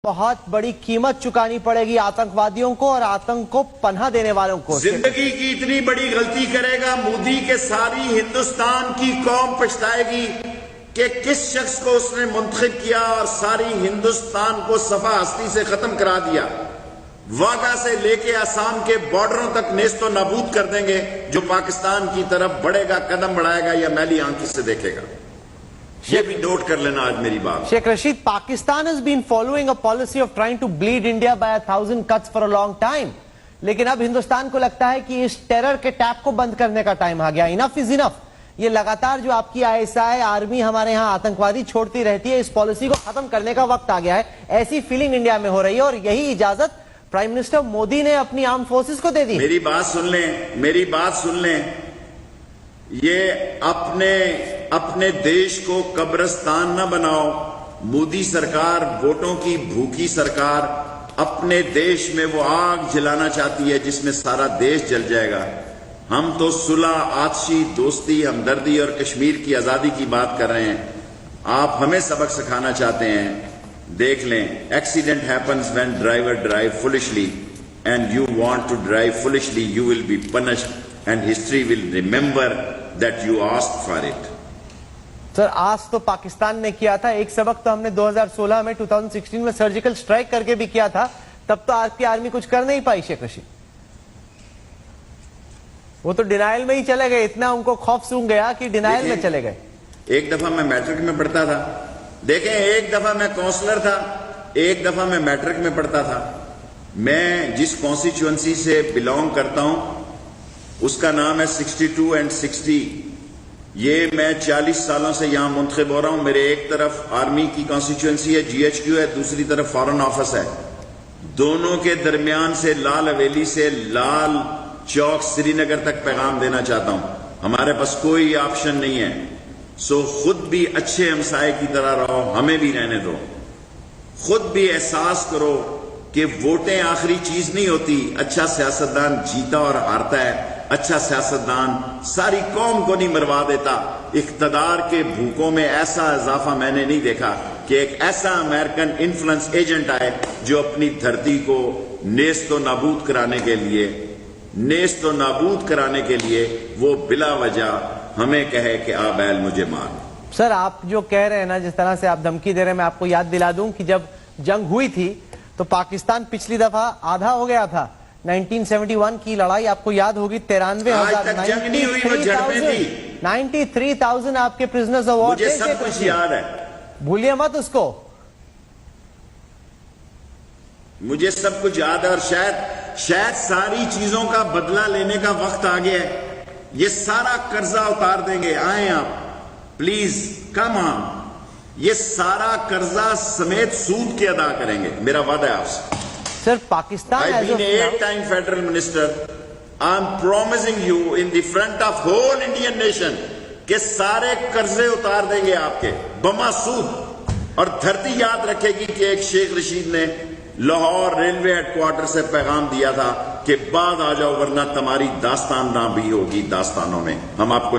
بہت بڑی قیمت چکانی پڑے گی آتنکوادیوں کو اور آتنک کو پناہ دینے والوں کو. زندگی کی اتنی بڑی غلطی کرے گا مودی کے ساری ہندوستان کی قوم پچھتائے گی کہ کس شخص کو اس نے منتخب کیا اور ساری ہندوستان کو صفحہ ہستی سے ختم کرا دیا. واگا سے لے کے آسام کے بارڈروں تک نیست و نابود کر دیں گے. جو پاکستان کی طرف بڑھے گا قدم بڑھائے گا یا میلی آنکھ سے دیکھے گا. یہ بھی نوٹ کر لینا آج میری بات. Sheikh Rashid, Pakistan has been following a policy of trying to bleed India by 1,000 cuts for a long time. لیکن اب ہندوستان کو لگتا ہے کہ اس ٹیرر کے ٹیپ کو بند کرنے کا ٹائم آ گیا. انف از انف. یہ لگاتار جو آپ کی ISI آرمی ہمارے ہاں آتنکوادی چھوڑتی رہتی ہے, اس پالیسی کو ختم کرنے کا وقت آ گیا ہے. ایسی فیلنگ انڈیا میں ہو رہی ہے اور یہی اجازت پرائم منسٹر مودی نے اپنی آرم فورسز کو دے دی. میری بات سن لیں. یہ اپنے دیش کو قبرستان نہ بناؤ. مودی سرکار ووٹوں کی بھوکی سرکار اپنے دیش میں وہ آگ جلانا چاہتی ہے جس میں سارا دیش جل جائے گا. ہم تو صلح, آتشی, دوستی, ہمدردی اور کشمیر کی آزادی کی بات کر رہے ہیں. آپ ہمیں سبق سکھانا چاہتے ہیں. دیکھ لیں, accident happens when driver drive foolishly and you want to drive foolishly you will be punished and history will remember that you asked for it. Sir, آج تو پاکستان نے کیا تھا. ایک سبق تو ہم نے 2016 میں 2016 میں سرجیکل سٹرائک کر کے بھی کیا تھا. تب تو آپ کی آرمی کچھ کر نہیں پائی. شیخ رشید, وہ تو ڈینائل میں ہی چلے گئے. اتنا ان کو خوف سونگ گیا کہ ڈینائل میں چلے گئے. ایک دفعہ میں میٹرک میں پڑھتا تھا. دیکھیں, ایک دفعہ میں کونسلر تھا, ایک دفعہ میں میٹرک میں پڑھتا تھا. میں جس کانسٹیچوئنسی سے بلونگ کرتا ہوں اس کا نام ہے 62 اینڈ 60. یہ میں 40 سالوں سے یہاں منتخب ہو رہا ہوں. میرے ایک طرف آرمی کی کانسٹیچوئنسی ہے, GHQ ہے, دوسری طرف فارن آفس ہے. دونوں کے درمیان سے لال حویلی سے لال چوک سری نگر تک پیغام دینا چاہتا ہوں. ہمارے پاس کوئی آپشن نہیں ہے. سو خود بھی اچھے ہمسائے کی طرح رہو, ہمیں بھی رہنے دو. خود بھی احساس کرو کہ ووٹیں آخری چیز نہیں ہوتی. اچھا سیاستدان جیتا اور ہارتا ہے. اچھا سیاستدان ساری قوم کو نہیں مروا دیتا. اقتدار کے بھوکوں میں ایسا اضافہ میں نے نہیں دیکھا کہ ایک ایسا امریکن انفلوئنس ایجنٹ آئے جو اپنی دھرتی کو نیست و نابود کرانے کے لیے وہ بلا وجہ ہمیں کہے کہ آ بیل مجھے مار. سر, آپ جو کہہ رہے ہیں نا, جس طرح سے آپ دھمکی دے رہے ہیں, میں آپ کو یاد دلا دوں کہ جب جنگ ہوئی تھی تو پاکستان پچھلی دفعہ آدھا ہو گیا تھا. 1971 کی لڑائی آپ کو یاد ہوگی. 93,000 آپ کے پرزنرز آف وار تھے. مجھے سب کچھ یاد ہے, بھولیے مت اس کو. مجھے سب کچھ یاد ہے. اور شاید ساری چیزوں کا بدلہ لینے کا وقت آ گیا ہے. یہ سارا قرضہ اتار دیں گے. آئیں آپ پلیز, کم آن. یہ سارا قرضہ سمیت سود کے ادا کریں گے, میرا وعدہ ہے آپ سے. سر, Pakistan I've been 8 time federal minister. I'm promising you in the front of whole Indian nation کہ سارے قرضے اتار دیں گے آپ کے بما سود. اور دھرتی یاد رکھے گی کہ ایک شیخ رشید نے لاہور ریلوے ہیڈ کوارٹر سے پیغام دیا تھا کہ بعد آ جاؤ ورنہ تمہاری داستان نہ بھی ہوگی داستانوں میں. ہم آپ کو